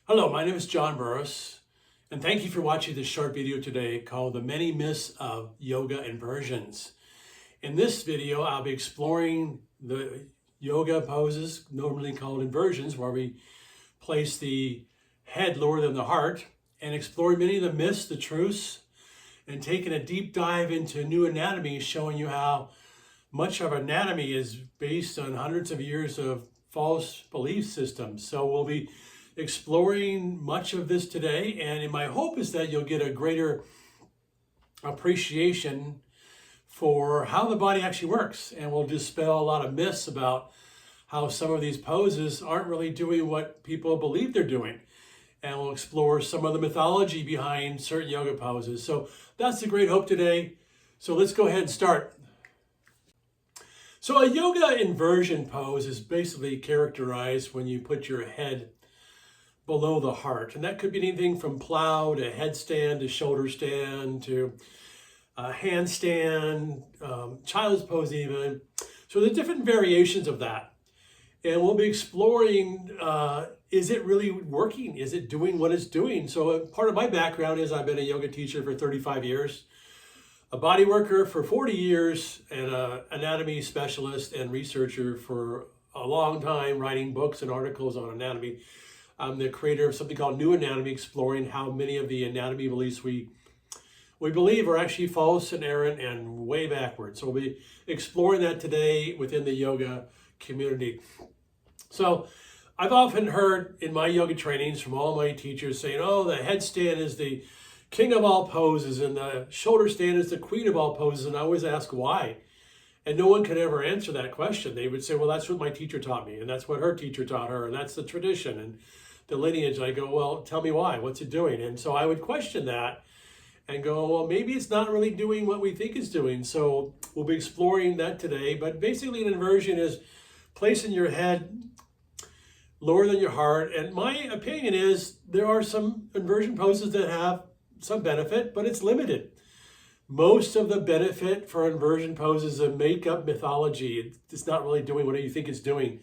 Hello, my name is John Burris, and thank you for watching this short video today called The Many Myths of Yoga Inversions. In this video, I'll be exploring the yoga poses, normally called inversions, where we place the head lower than the heart, and exploring many of the myths, the truths, and taking a deep dive into new anatomy, showing you how much of anatomy is based on hundreds of years of false belief systems. So we'll be exploring much of this today, and my hope is that you'll get a greater appreciation for how the body actually works, and we'll dispel a lot of myths about how some of these poses aren't really doing what people believe they're doing, and we'll explore some of the mythology behind certain yoga poses. So that's the great hope today. So let's go ahead and start. So a yoga inversion pose is basically characterized when you put your head below the heart. And that could be anything from plow to headstand to shoulder stand to handstand, child's pose even. So there's different variations of that. And we'll be exploring, is it really working? Is it doing what it's doing? So part of my background is I've been a yoga teacher for 35 years, a body worker for 40 years, and an anatomy specialist and researcher for a long time, writing books and articles on anatomy. I'm the creator of something called New Anatomy, exploring how many of the anatomy beliefs we believe are actually false and errant and way backwards. So we'll be exploring that today within the yoga community. So I've often heard in my yoga trainings from all my teachers saying, oh, the headstand is the king of all poses and the shoulder stand is the queen of all poses. And I always ask why. And no one could ever answer that question. They would say, well, that's what my teacher taught me, and that's what her teacher taught her, and that's the tradition and the lineage. I go, well, tell me why. What's it doing? And so I would question that and go, well, maybe it's not really doing what we think it's doing. So we'll be exploring that today. But basically an inversion is placing your head lower than your heart. And my opinion is there are some inversion poses that have some benefit, but it's limited. Most of the benefit for inversion poses is a make-up mythology. It's not really doing what you think it's doing.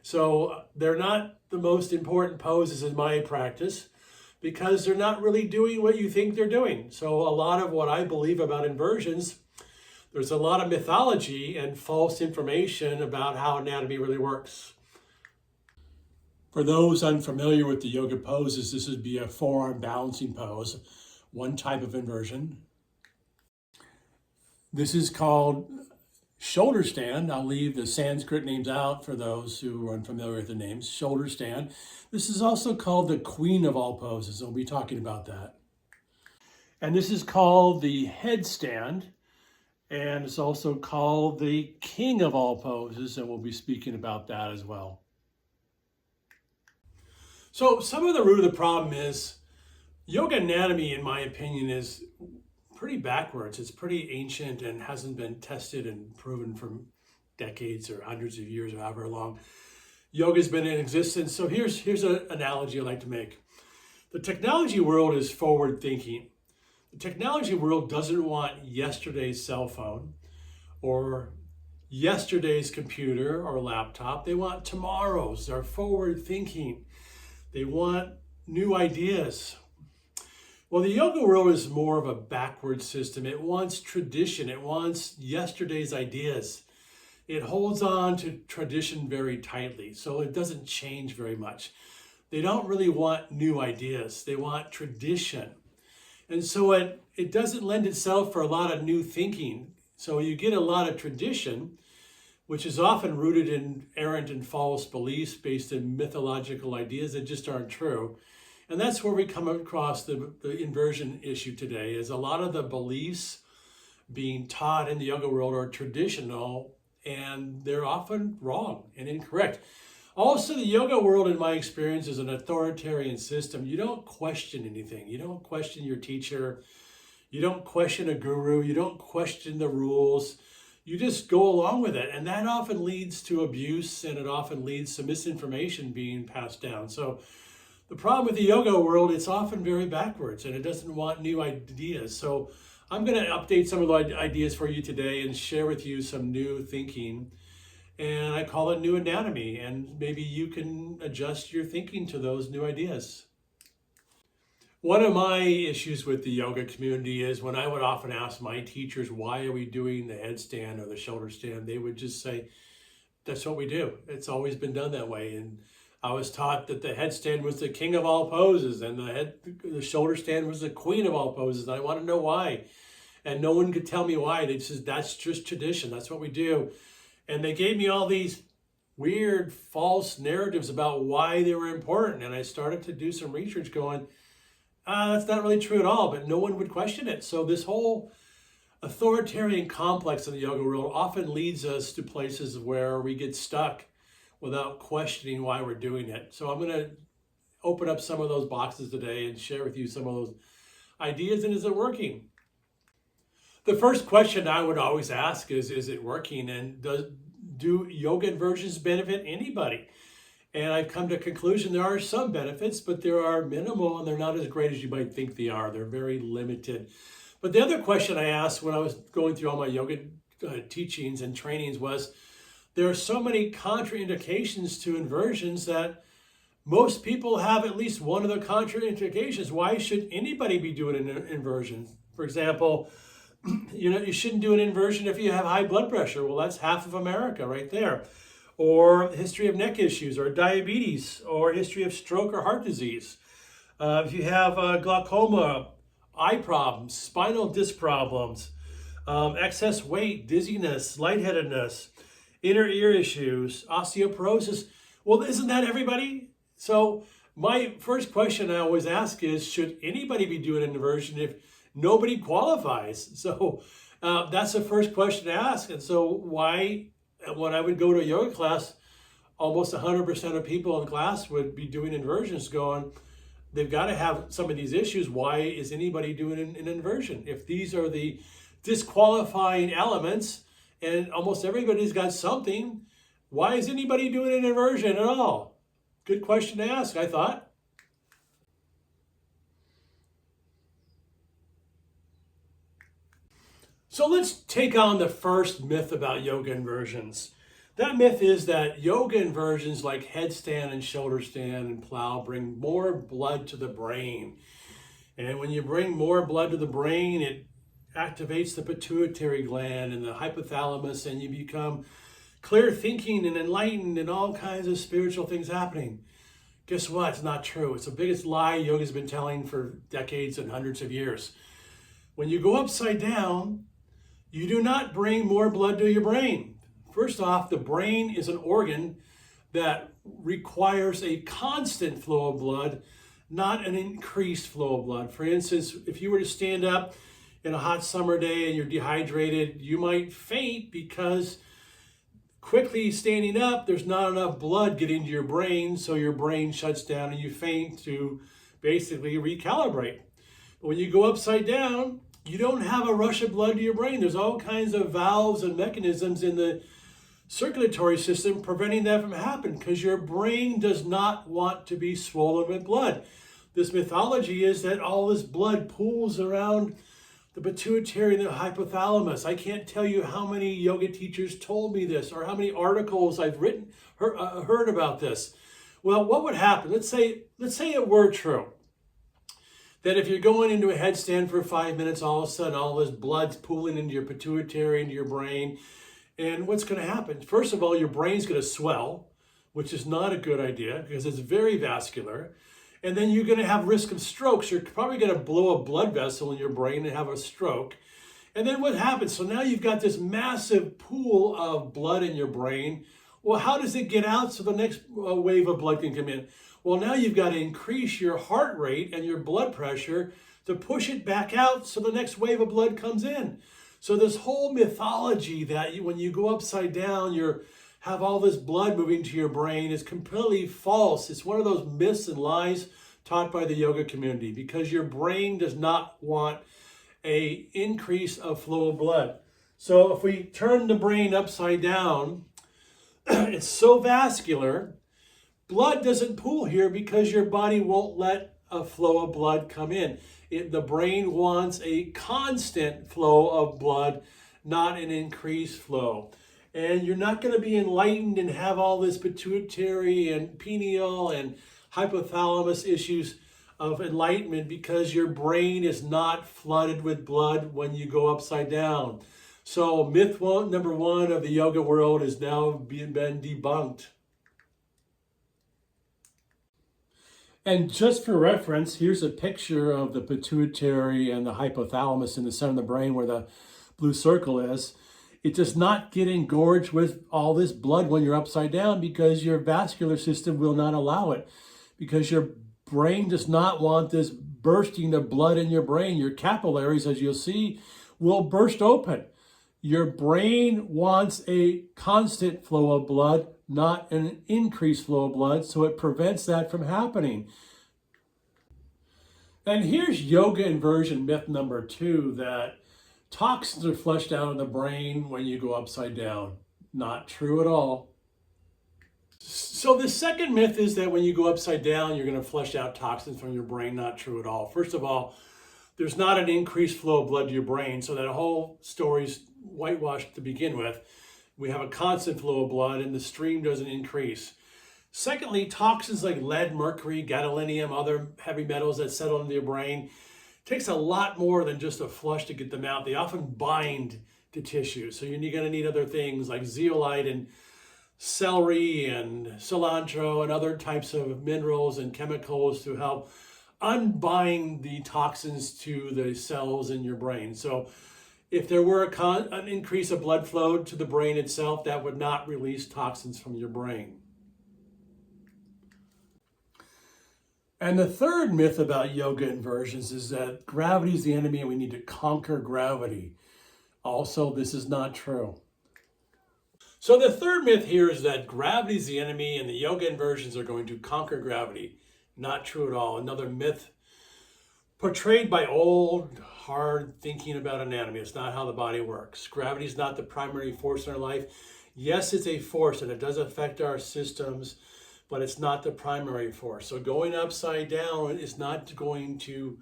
So they're not the most important poses in my practice because they're not really doing what you think they're doing. So a lot of what I believe about inversions, there's a lot of mythology and false information about how anatomy really works. For those unfamiliar with the yoga poses, this would be a forearm balancing pose, one type of inversion. This is called shoulder stand. I'll leave the Sanskrit names out for those who are unfamiliar with the names. Shoulder stand. This is also called the queen of all poses. We'll be talking about that. And this is called the headstand. And it's also called the king of all poses. And we'll be speaking about that as well. So some of the root of the problem is yoga anatomy, in my opinion, is pretty backwards. It's pretty ancient and hasn't been tested and proven for decades or hundreds of years or however long yoga's been in existence. So here's an analogy I like to make. The technology world is forward thinking. The technology world doesn't want yesterday's cell phone or yesterday's computer or laptop. They want tomorrow's. They're forward thinking. They want new ideas. Well, the yoga world is more of a backward system. It wants tradition. It wants yesterday's ideas. It holds on to tradition very tightly, so it doesn't change very much. They don't really want new ideas. They want tradition. And so it doesn't lend itself for a lot of new thinking. So you get a lot of tradition, which is often rooted in errant and false beliefs based in mythological ideas that just aren't true. And that's where we come across the inversion issue today, is a lot of the beliefs being taught in the yoga world are traditional, and they're often wrong and incorrect. Also, the yoga world, in my experience, is an authoritarian system. You don't question anything. You don't question your teacher. You don't question a guru. You don't question the rules. You just go along with it. And that often leads to abuse, and it often leads to misinformation being passed down. So the problem with the yoga world, it's often very backwards and it doesn't want new ideas. So I'm going to update some of the ideas for you today and share with you some new thinking. And I call it New Anatomy. And maybe you can adjust your thinking to those new ideas. One of my issues with the yoga community is when I would often ask my teachers, why are we doing the headstand or the shoulder stand? They would just say, that's what we do. It's always been done that way. And I was taught that the headstand was the king of all poses and the shoulder stand was the queen of all poses. And I want to know why. And no one could tell me why. They said, that's just tradition. That's what we do. And they gave me all these weird false narratives about why they were important. And I started to do some research going, that's not really true at all, but no one would question it. So this whole authoritarian complex in the yoga world often leads us to places where we get stuck without questioning why we're doing it. So I'm going to open up some of those boxes today and share with you some of those ideas, and is it working? The first question I would always ask is it working, and do yoga inversions benefit anybody? And I've come to a conclusion there are some benefits, but there are minimal and they're not as great as you might think they are. They're very limited. But the other question I asked when I was going through all my yoga teachings and trainings was, there are so many contraindications to inversions that most people have at least one of the contraindications. Why should anybody be doing an inversion? For example, you shouldn't do an inversion if you have high blood pressure. Well, that's half of America right there. Or history of neck issues, or diabetes, or history of stroke or heart disease. If you have glaucoma, eye problems, spinal disc problems, excess weight, dizziness, lightheadedness, inner ear issues, osteoporosis, well, isn't that everybody? So my first question I always ask is, should anybody be doing an inversion if nobody qualifies? So that's the first question to ask. And so why? When I would go to a yoga class, almost 100% of people in class would be doing inversions going, they've got to have some of these issues. Why is anybody doing an inversion? If these are the disqualifying elements and almost everybody's got something, why is anybody doing an inversion at all? Good question to ask, I thought. So let's take on the first myth about yoga inversions. That myth is that yoga inversions like headstand and shoulder stand and plow bring more blood to the brain. And when you bring more blood to the brain, it activates the pituitary gland and the hypothalamus, and you become clear thinking and enlightened and all kinds of spiritual things happening. Guess what? It's not true. It's the biggest lie yoga's been telling for decades and hundreds of years. When you go upside down, you do not bring more blood to your brain. First off, the brain is an organ that requires a constant flow of blood, not an increased flow of blood. For instance, if you were to stand up in a hot summer day and you're dehydrated, you might faint because quickly standing up, there's not enough blood getting to your brain, so your brain shuts down and you faint to basically recalibrate. But when you go upside down, you don't have a rush of blood to your brain. There's all kinds of valves and mechanisms in the circulatory system preventing that from happening because your brain does not want to be swollen with blood. This mythology is that all this blood pools around the pituitary and the hypothalamus. I can't tell you how many yoga teachers told me this or how many articles I've heard about this. Well, what would happen? Let's say it were true that if you're going into a headstand for 5 minutes, all of a sudden all this blood's pooling into your pituitary, into your brain. And what's going to happen? First of all, your brain's going to swell, which is not a good idea because it's very vascular. And then you're going to have risk of strokes. You're probably going to blow a blood vessel in your brain and have a stroke. And then what happens? So now you've got this massive pool of blood in your brain. Well, how does it get out so the next wave of blood can come in? Well, now you've got to increase your heart rate and your blood pressure to push it back out so the next wave of blood comes in. So this whole mythology that when you go upside down, you have all this blood moving to your brain is completely false. It's one of those myths and lies taught by the yoga community because your brain does not want an increase of flow of blood. So if we turn the brain upside down, it's so vascular, blood doesn't pool here because your body won't let a flow of blood come in. The brain wants a constant flow of blood, not an increased flow. And you're not going to be enlightened and have all this pituitary and pineal and hypothalamus issues of enlightenment because your brain is not flooded with blood when you go upside down. So myth number one of the yoga world is now been debunked. And just for reference, here's a picture of the pituitary and the hypothalamus in the center of the brain where the blue circle is. It does not get engorged with all this blood when you're upside down because your vascular system will not allow it, because your brain does not want this bursting of blood in your brain. Your capillaries, as you'll see, will burst open. Your brain wants a constant flow of blood, not an increased flow of blood, so it prevents that from happening. And here's yoga inversion myth number 2, that toxins are flushed out of the brain when you go upside down. Not true at all. So the second myth is that when you go upside down, you're going to flush out toxins from your brain. Not true at all. First of all, there's not an increased flow of blood to your brain, so that whole story's whitewashed to begin with. We have a constant flow of blood and the stream doesn't increase. Secondly, toxins like lead, mercury, gadolinium, other heavy metals that settle into your brain, takes a lot more than just a flush to get them out. They often bind to tissue. So you're going to need other things like zeolite and celery and cilantro and other types of minerals and chemicals to help unbind the toxins to the cells in your brain. So if there were an increase of blood flow to the brain itself, that would not release toxins from your brain. And the third myth about yoga inversions is that gravity is the enemy and we need to conquer gravity. Also, this is not true. So the third myth here is that gravity is the enemy and the yoga inversions are going to conquer gravity. Not true at all. Another myth portrayed by old, hard thinking about anatomy. It's not how the body works. Gravity is not the primary force in our life. Yes, it's a force and it does affect our systems, but it's not the primary force. So going upside down is not going to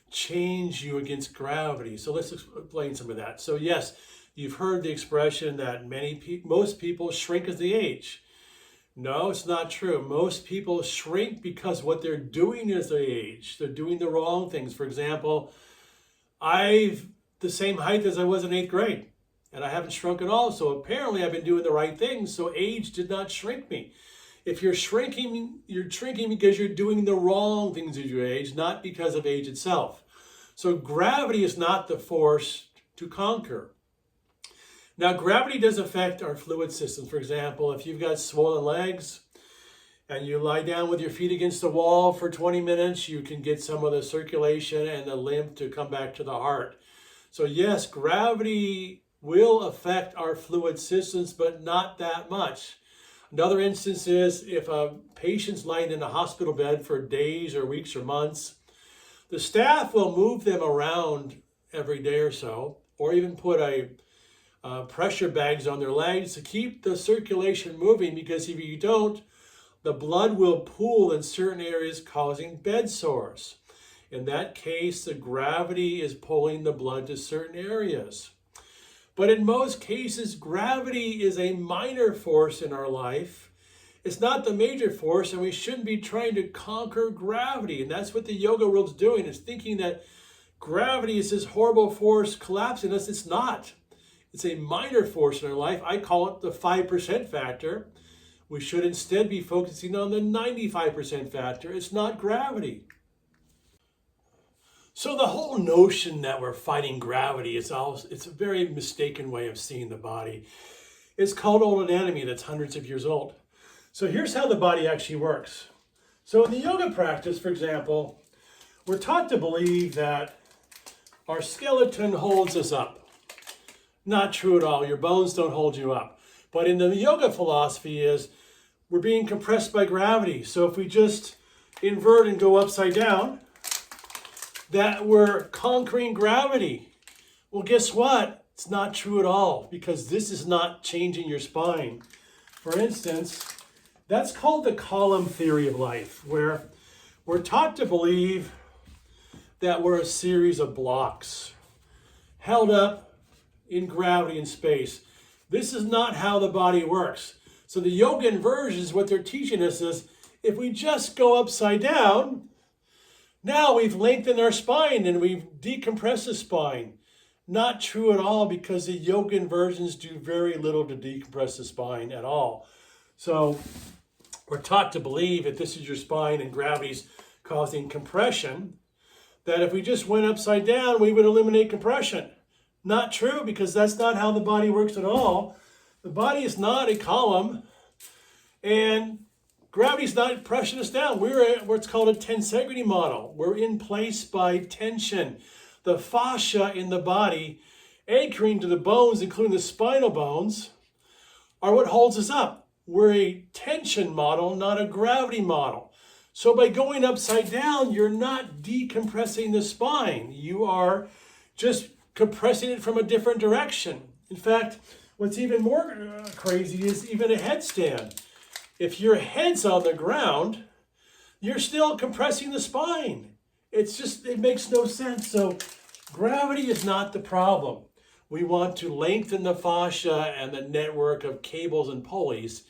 change you against gravity. So let's explain some of that. So yes, you've heard the expression that most people shrink as they age. No, it's not true. Most people shrink because what they're doing as they age. They're doing the wrong things. For example, I've the same height as I was in 8th grade, and I haven't shrunk at all. So apparently I've been doing the right things. So age did not shrink me. If you're shrinking because you're doing the wrong things as you age, not because of age itself. So gravity is not the force to conquer. Now, gravity does affect our fluid systems. For example, if you've got swollen legs and you lie down with your feet against the wall for 20 minutes, you can get some of the circulation and the lymph to come back to the heart. So yes, gravity will affect our fluid systems, but not that much. Another instance is if a patient's lying in a hospital bed for days or weeks or months, the staff will move them around every day or so, or even put pressure bags on their legs to keep the circulation moving, because if you don't, the blood will pool in certain areas causing bed sores. In that case, the gravity is pulling the blood to certain areas. But in most cases, gravity is a minor force in our life. It's not the major force, and we shouldn't be trying to conquer gravity. And that's what the yoga world's doing. It's thinking that gravity is this horrible force collapsing us. It's not. It's a minor force in our life. I call it the 5% factor. We should instead be focusing on the 95% factor. It's not gravity. So the whole notion that we're fighting gravity it's a very mistaken way of seeing the body. It's called old anatomy that's hundreds of years old. So here's how the body actually works. So in the yoga practice, for example, we're taught to believe that our skeleton holds us up. Not true at all. Your bones don't hold you up. But in the yoga philosophy is we're being compressed by gravity. So if we just invert and go upside down, that we're conquering gravity. Well, guess what? It's not true at all, because this is not changing your spine. For instance, that's called the column theory of life, where we're taught to believe that we're a series of blocks held up in gravity and space. This is not how the body works. So the yoga inversions, what they're teaching us is if we just go upside down, Now we've lengthened our spine and we've decompressed the spine. Not true at all, because the yoga inversions do very little to decompress the spine at all. So we're taught to believe if this is your spine and gravity's causing compression, that if we just went upside down, we would eliminate compression. Not true, because that's not how the body works at all. The body is not a column, and gravity's not pressing us down. We're at what's called a tensegrity model. We're in place by tension. The fascia in the body, anchoring to the bones, including the spinal bones, are what holds us up. We're a tension model, not a gravity model. So by going upside down, you're not decompressing the spine. You are just compressing it from a different direction. In fact, what's even more crazy is even a headstand. If your head's on the ground, you're still compressing the spine. It makes no sense. So gravity is not the problem. We want to lengthen the fascia and the network of cables and pulleys,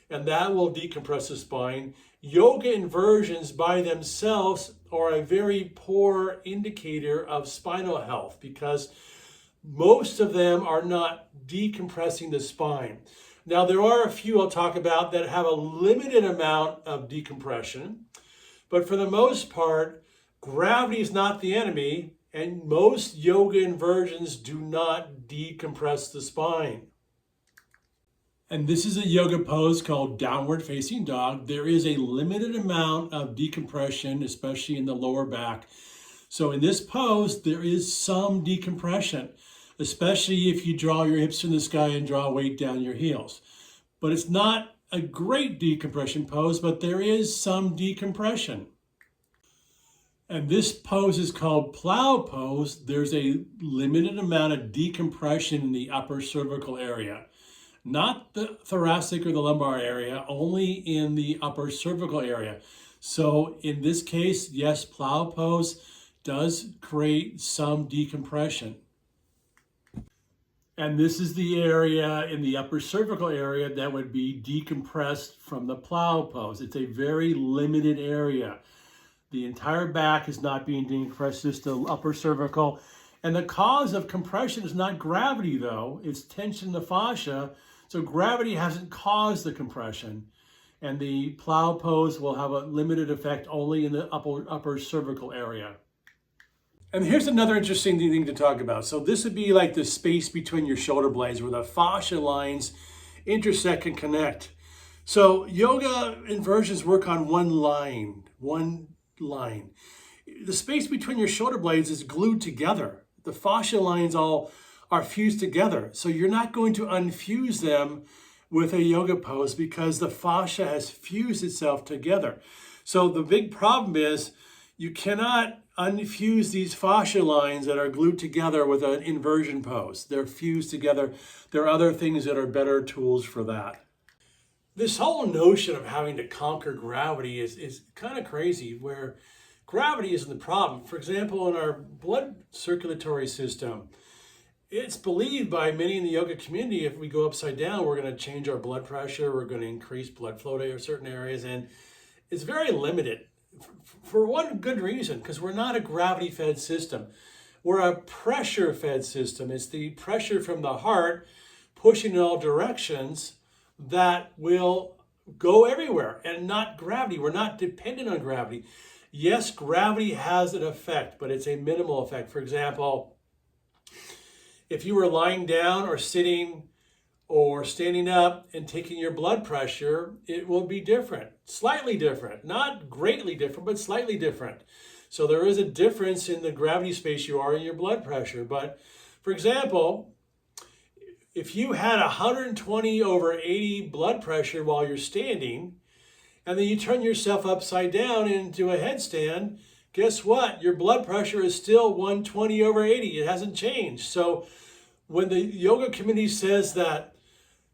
and that will decompress the spine. Yoga inversions by themselves are a very poor indicator of spinal health, because most of them are not decompressing the spine. Now, there are a few I'll talk about that have a limited amount of decompression, but for the most part, gravity is not the enemy, and most yoga inversions do not decompress the spine. And this is a yoga pose called downward facing dog. There is a limited amount of decompression, especially in the lower back. So in this pose, there is some decompression, especially if you draw your hips in the sky and draw weight down your heels. But it's not a great decompression pose, but there is some decompression. And this pose is called plow pose. There's a limited amount of decompression in the upper cervical area. Not the thoracic or the lumbar area, only in the upper cervical area. So in this case, yes, plow pose does create some decompression. And this is the area in the upper cervical area that would be decompressed from the plow pose. It's a very limited area. The entire back is not being decompressed, just the upper cervical. And the cause of compression is not gravity, though. It's tension in the fascia. So gravity hasn't caused the compression. And the plow pose will have a limited effect only in the upper cervical area. And here's another interesting thing to talk about. So this would be like the space between your shoulder blades where the fascia lines intersect and connect. So yoga inversions work on one line. The space between your shoulder blades is glued together. The fascia lines all are fused together. So you're not going to unfuse them with a yoga pose because the fascia has fused itself together. So the big problem is you cannot unfuse these fascia lines that are glued together with an inversion pose. They're fused together. There are other things that are better tools for that. This whole notion of having to conquer gravity is kind of crazy, where gravity isn't the problem. For example, in our blood circulatory system, it's believed by many in the yoga community, if we go upside down, we're going to change our blood pressure, we're going to increase blood flow to certain areas, and it's very limited for one good reason, because we're not a gravity-fed system. We're a pressure-fed system. It's the pressure from the heart pushing in all directions that will go everywhere, and not gravity. We're not dependent on gravity. Yes, gravity has an effect, but it's a minimal effect. For example, if you were lying down or sitting or standing up and taking your blood pressure, it will be different, slightly different, not greatly different, but slightly different. So there is a difference in the gravity space you are in your blood pressure. But for example, if you had 120/80 blood pressure while you're standing, and then you turn yourself upside down into a headstand, guess what? Your blood pressure is still 120/80. It hasn't changed. So when the yoga community says that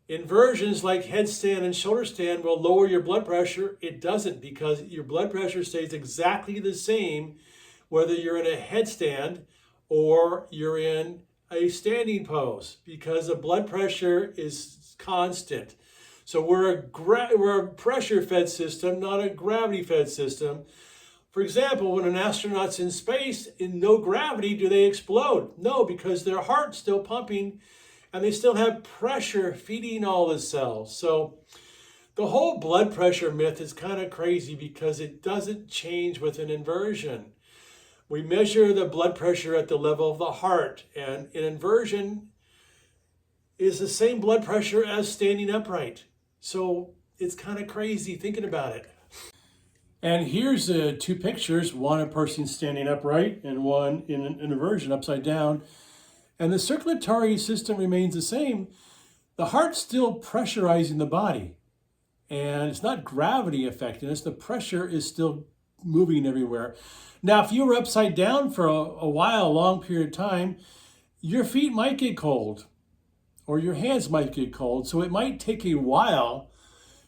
inversions like headstand and shoulder stand will lower your blood pressure, it doesn't, because your blood pressure stays exactly the same whether you're in a headstand or you're in a standing pose, because the blood pressure is constant. So we're a pressure-fed system, not a gravity-fed system. For example, when an astronaut's in space, in no gravity, do they explode? No, because their heart's still pumping and they still have pressure feeding all the cells. So the whole blood pressure myth is kind of crazy because it doesn't change with an inversion. We measure the blood pressure at the level of the heart, and an inversion is the same blood pressure as standing upright. So it's kind of crazy thinking about it. And here's two pictures, one a person standing upright and one in an inversion upside down. And the circulatory system remains the same. The heart's still pressurizing the body. And it's not gravity affecting us. The pressure is still moving everywhere. Now, if you were upside down for a while, a long period of time, your feet might get cold or your hands might get cold. So it might take a while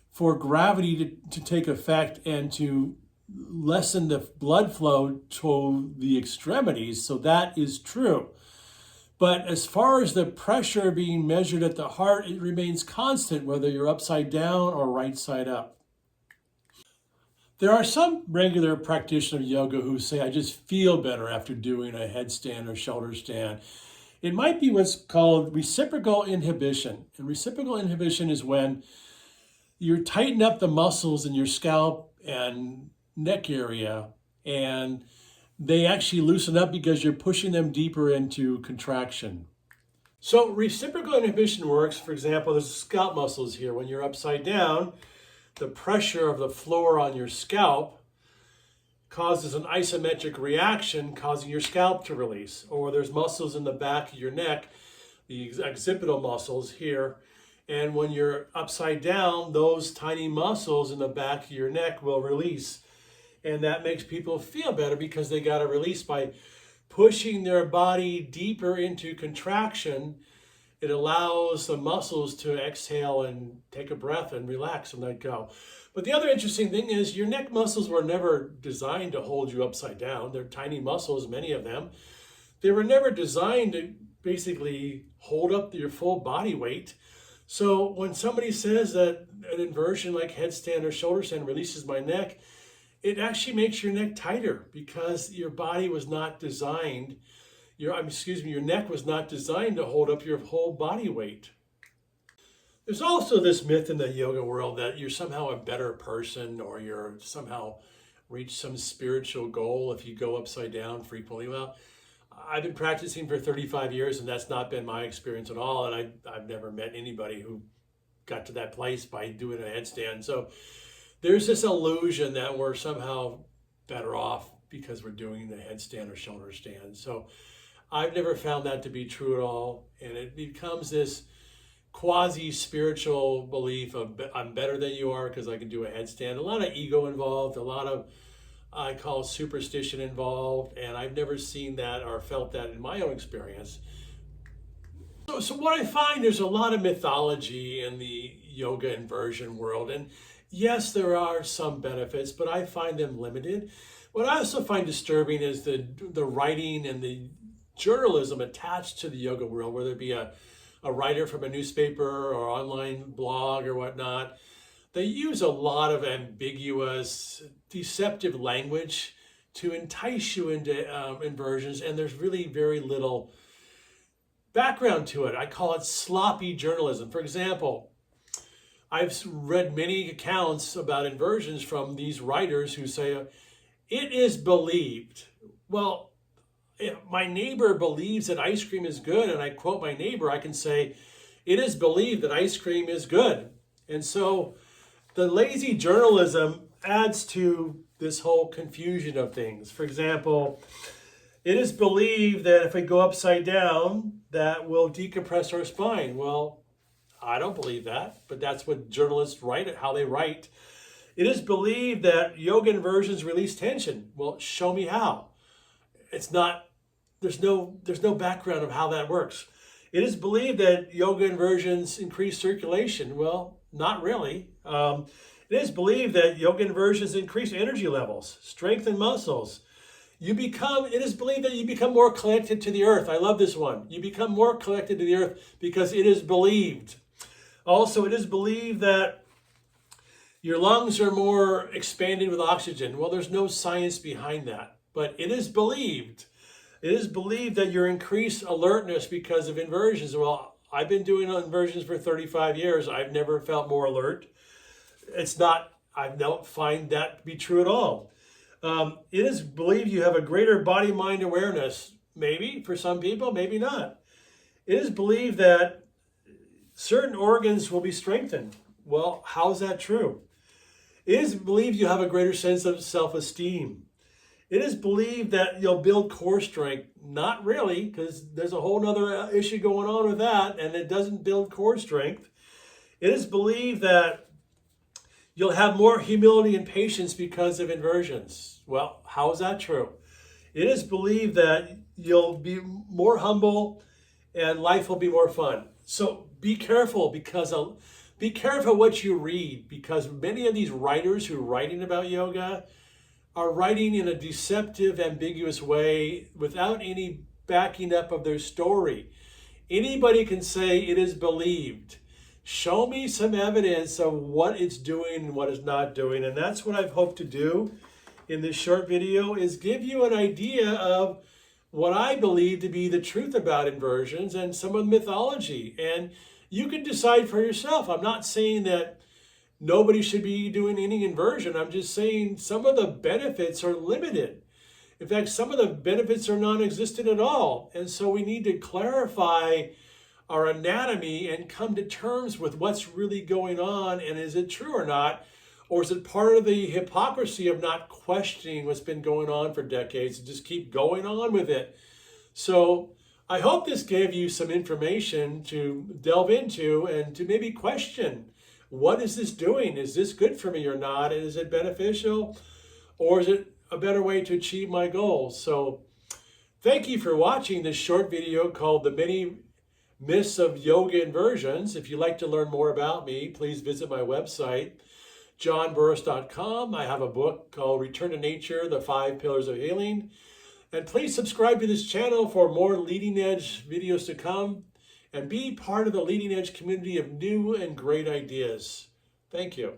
for gravity to take effect and to lessen the blood flow to the extremities. So that is true. But as far as the pressure being measured at the heart, it remains constant whether you're upside down or right side up. There are some regular practitioners of yoga who say, I just feel better after doing a headstand or shoulder stand. It might be what's called reciprocal inhibition. And reciprocal inhibition is when you tighten up the muscles in your scalp and neck area, and they actually loosen up because you're pushing them deeper into contraction. So reciprocal inhibition works, for example, there's scalp muscles here. When you're upside down, the pressure of the floor on your scalp causes an isometric reaction, causing your scalp to release. Or there's muscles in the back of your neck, the occipital muscles here. And when you're upside down, those tiny muscles in the back of your neck will release. And that makes people feel better because they got to release by pushing their body deeper into contraction. It allows the muscles to exhale and take a breath and relax and let go. But the other interesting thing is your neck muscles were never designed to hold you upside down. They're tiny muscles, many of them. They were never designed to basically hold up your full body weight. So when somebody says that an inversion like headstand or shoulder stand releases my neck, it actually makes your neck tighter because your body was not designed, your neck was not designed to hold up your whole body weight. There's also this myth in the yoga world that you're somehow a better person or you're somehow reached some spiritual goal if you go upside down frequently. Well, I've been practicing for 35 years and that's not been my experience at all. And I've never met anybody who got to that place by doing a headstand. So there's this illusion that we're somehow better off because we're doing the headstand or shoulder stand. So I've never found that to be true at all. And it becomes this quasi-spiritual belief of I'm better than you are because I can do a headstand. A lot of ego involved, a lot of I call superstition involved, and I've never seen that or felt that in my own experience. So what I find, there's a lot of mythology in the yoga inversion world, and yes, there are some benefits, but I find them limited. What I also find disturbing is the writing and the journalism attached to the yoga world, whether it be a writer from a newspaper or online blog or whatnot. They use a lot of ambiguous, deceptive language to entice you into inversions, and there's really very little background to it. I call it sloppy journalism. For example, I've read many accounts about inversions from these writers who say, it is believed. Well, if my neighbor believes that ice cream is good, and I quote my neighbor, I can say, it is believed that ice cream is good. And so the lazy journalism adds to this whole confusion of things. For example, it is believed that if we go upside down, that will decompress our spine. Well, I don't believe that, but that's what journalists write, how they write. It is believed that yoga inversions release tension. Well, show me how. It's not, there's no background of how that works. It is believed that yoga inversions increase circulation. Well, not really. It is believed that yoga inversions increase energy levels, strengthen muscles. It is believed that you become more connected to the earth. I love this one. You become more connected to the earth because it is believed. Also, it is believed that Your lungs are more expanded with oxygen. Well, there's no science behind that, but it is believed. It is believed that your increased alertness because of inversions. Well, I've been doing inversions for 35 years. I've never felt more alert. It's not, I don't find that to be true at all. It is believed you have a greater body-mind awareness. Maybe for some people, maybe not. It is believed that certain organs will be strengthened. Well, how is that true? It is believed you have a greater sense of self-esteem. It is believed that you'll build core strength. Not really, because there's a whole other issue going on with that, and it doesn't build core strength. It is believed that you'll have more humility and patience because of inversions. Well, how is that true? It is believed that you'll be more humble and life will be more fun. So be careful be careful what you read, because many of these writers who are writing about yoga are writing in a deceptive, ambiguous way without any backing up of their story. Anybody can say it is believed. Show me some evidence of what it's doing and what it's not doing. And that's what I've hoped to do in this short video, is give you an idea of what I believe to be the truth about inversions and some of the mythology. And you can decide for yourself. I'm not saying that nobody should be doing any inversion. I'm just saying some of the benefits are limited. In fact, some of the benefits are non-existent at all. And so we need to clarify our anatomy and come to terms with what's really going on, and is it true or not? Or is it part of the hypocrisy of not questioning what's been going on for decades and just keep going on with it? So I hope this gave you some information to delve into and to maybe question, what is this doing? Is this good for me or not? Is it beneficial? Or is it a better way to achieve my goals? So thank you for watching this short video called The Many Myths of Yoga Inversions. If you'd like to learn more about me, please visit my website, johnburris.com. I have a book called Return to Nature, The 5 Pillars of Healing. And please subscribe to this channel for more leading edge videos to come, and be part of the leading edge community of new and great ideas. Thank you.